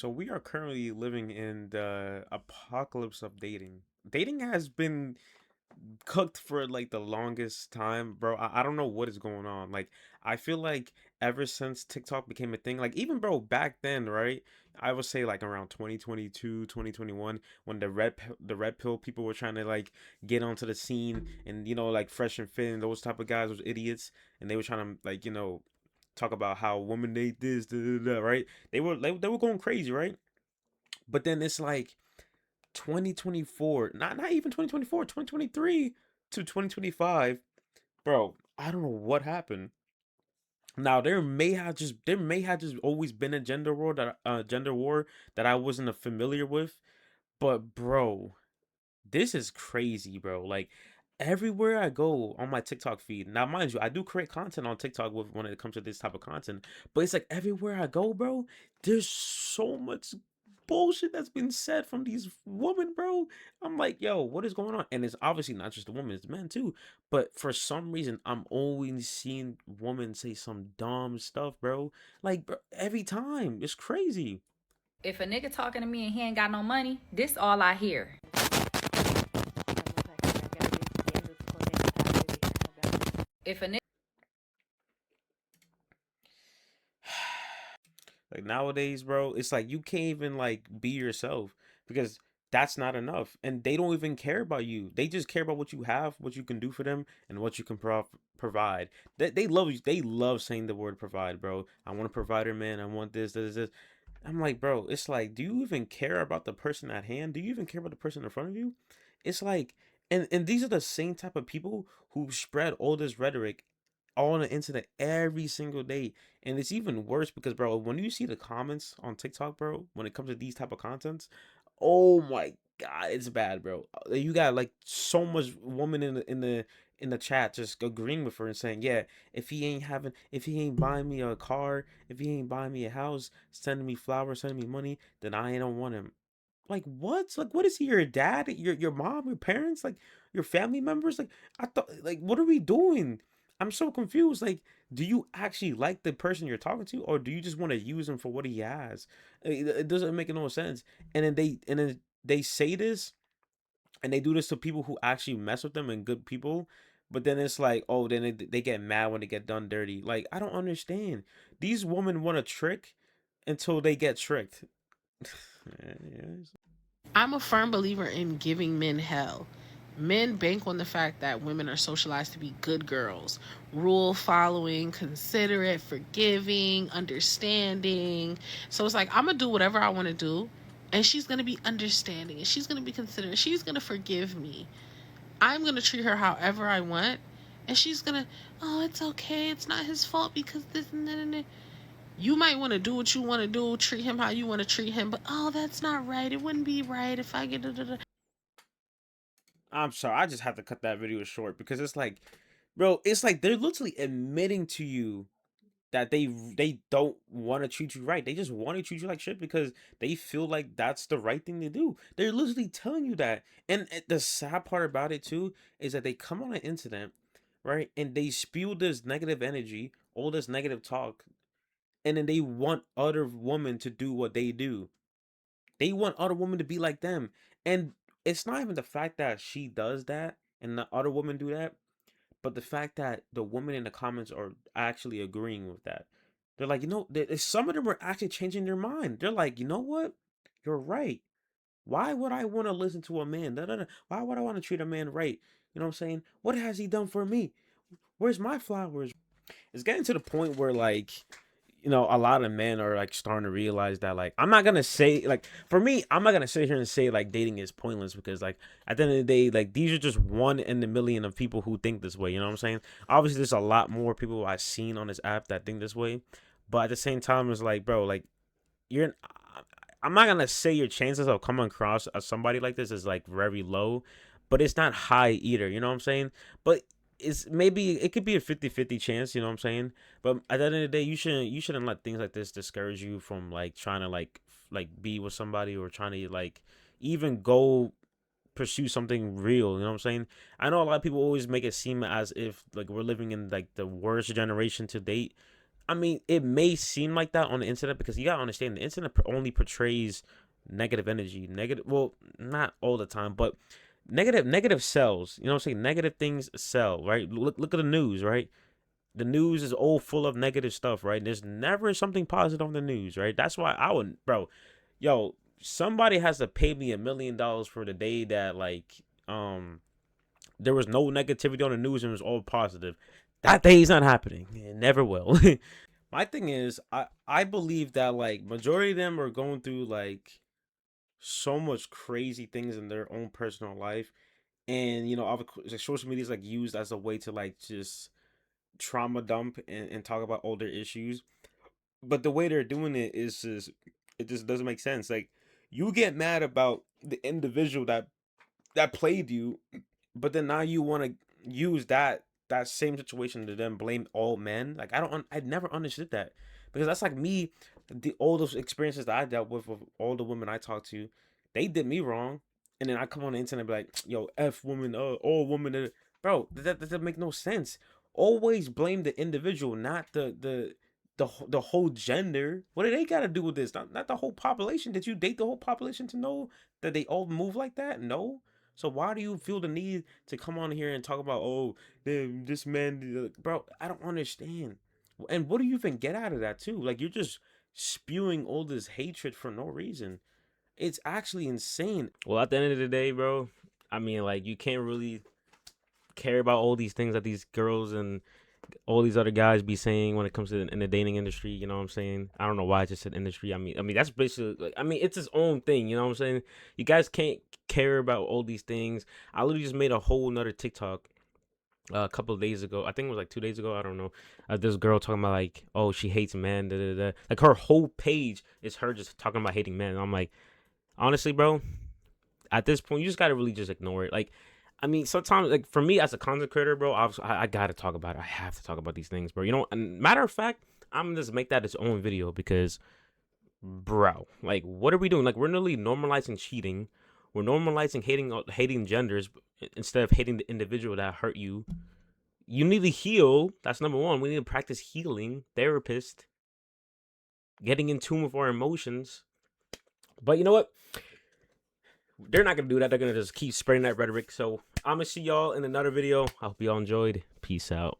So we are currently living in the apocalypse of dating. Dating has been cooked for like the longest time, bro. I don't know what is going on. Like I feel like ever since TikTok became a thing, like even bro back then, right? I would say like around 2022, 2021, when the red pill people were trying to like get onto the scene, and like Fresh and Fit and those type of guys was idiots, and they were trying to like talk about how women need this, da, da, da, right? They were going crazy, right? But then it's like 2024, not even 2024, 2023 to 2025, bro. I don't know what happened. Now there may have just always been a gender war that I wasn't familiar with, but bro, this is crazy, bro. Like everywhere I go on my TikTok feed. Now, mind you, I do create content on TikTok with when it comes to this type of content, but it's like everywhere I go, bro, there's so much bullshit that's been said from these women, bro. I'm like, yo, what is going on? And it's obviously not just the women, it's men too. But for some reason, I'm always seeing women say some dumb stuff, bro. Like, bro, every time. It's crazy. If a nigga talking to me and he ain't got no money, this all I hear. If a nigga Like nowadays, bro, it's like you can't even like be yourself because that's not enough. And they don't even care about you. They just care about what you have, what you can do for them, and what you can provide. They love you. They love saying the word provide, bro. I want a provider, man. I want this. I'm like, bro, it's like, do you even care about the person at hand? Do you even care about the person in front of you? It's like, and these are the same type of people who spread all this rhetoric all on the internet every single day. And it's even worse because, bro, when you see the comments on TikTok, bro, when it comes to these type of contents, oh my god, it's bad, bro. You got like so much woman in the chat just agreeing with her and saying, yeah, if he ain't buying me a car, if he ain't buying me a house, sending me flowers, sending me money, then I don't want him. Like what? Like what is he? Your dad? Your mom? Your parents? Like your family members? Like I thought. Like what are we doing? I'm so confused. Like, do you actually like the person you're talking to, or do you just want to use him for what he has? It doesn't make no sense. And then they say this, and they do this to people who actually mess with them and good people. But then it's like, oh, then they get mad when they get done dirty. Like I don't understand. These women want to trick until they get tricked. Yeah, I'm a firm believer in giving men hell. Men bank on the fact that women are socialized to be good girls, rule following, considerate, forgiving, understanding. So it's like, I'm going to do whatever I want to do, and she's going to be understanding, and she's going to be considerate, she's going to forgive me. I'm going to treat her however I want, and she's going to, oh, it's okay, it's not his fault because this and that and that. You might want to do what you want to do, treat him how you want to treat him, but oh, that's not right. It wouldn't be right if I get. Da, da, da. I'm sorry, I just have to cut that video short because it's like, bro, it's like they're literally admitting to you that they don't want to treat you right. They just want to treat you like shit because they feel like that's the right thing to do. They're literally telling you that. And the sad part about it too is that they come on the internet, right? And they spew this negative energy, all this negative talk, and then they want other women to do what they do. They want other women to be like them. And it's not even the fact that she does that and the other women do that, but the fact that the women in the comments are actually agreeing with that. They're like, some of them are actually changing their mind. They're like, you know what? You're right. Why would I want to listen to a man? Da, da, da. Why would I want to treat a man right? You know what I'm saying? What has he done for me? Where's my flowers? It's getting to the point where like a lot of men are like starting to realize that like I'm not gonna say like for me I'm not gonna sit here and say like dating is pointless because like at the end of the day like these are just one in a million of people who think this way. You know what I'm saying? Obviously, there's a lot more people I've seen on this app that think this way, but at the same time, it's like bro, like you're. I'm not gonna say your chances of coming across as somebody like this is like very low, but it's not high either. You know what I'm saying? But it's maybe it could be a 50-50 chance. You know what I'm saying? But at the end of the day, you shouldn't let things like this discourage you from like trying to like be with somebody or trying to like even go pursue something real. You know what I'm saying? I know a lot of people always make it seem as if like we're living in like the worst generation to date. I mean, it may seem like that on the internet because you gotta understand the internet only portrays negative energy, negative. Well, not all the time, but negative sells. You know what I'm saying? Negative things sell, right? Look at the news, right? The news is all full of negative stuff, right? There's never something positive on the news, right? That's why I would, bro. Yo, somebody has to pay me $1 million for the day that like there was no negativity on the news and it was all positive. That day is not happening. It never will. My thing is, I believe that like majority of them are going through like so much crazy things in their own personal life, and like, social media is like used as a way to like just trauma dump and talk about older issues. But the way they're doing it is just it just doesn't make sense. Like you get mad about the individual that played you, but then now you want to use that same situation to then blame all men. Like I never understood that because that's like me. All those experiences that I dealt with all the women I talked to, they did me wrong, and then I come on the internet and be like, "Yo, f women, all women," bro. That doesn't make no sense. Always blame the individual, not the whole gender. What do they got to do with this? Not the whole population. Did you date the whole population to know that they all move like that? No. So why do you feel the need to come on here and talk about this man, bro? I don't understand. And what do you even get out of that too? Like you're just spewing all this hatred for no reason. It's actually insane. Well, at the end of the day, bro, I mean, like you can't really care about all these things that these girls and all these other guys be saying when it comes to in the dating industry. You know what I'm saying? I don't know why I just said industry. I mean that's basically like, I mean it's its own thing. You know what I'm saying? You guys can't care about all these things. I literally just made a whole nother TikTok a couple of days ago. I think it was like 2 days ago. I don't know. This girl talking about like, oh, she hates men. Da, da, da. Like her whole page is her just talking about hating men. And I'm like, honestly, bro, at this point, you just gotta really just ignore it. Like, I mean, sometimes, like for me as a content creator, bro, I gotta talk about it. I have to talk about these things, bro. You know, and matter of fact, I'm gonna just make that its own video because, bro, like, what are we doing? Like, we're nearly normalizing cheating. We're normalizing hating genders instead of hating the individual that hurt you. You need to heal. That's number one. We need to practice healing. Therapist, getting in tune with our emotions. But you know what? They're not gonna do that. They're gonna just keep spreading that rhetoric. So I'm gonna see y'all in another video. I hope y'all enjoyed. Peace out.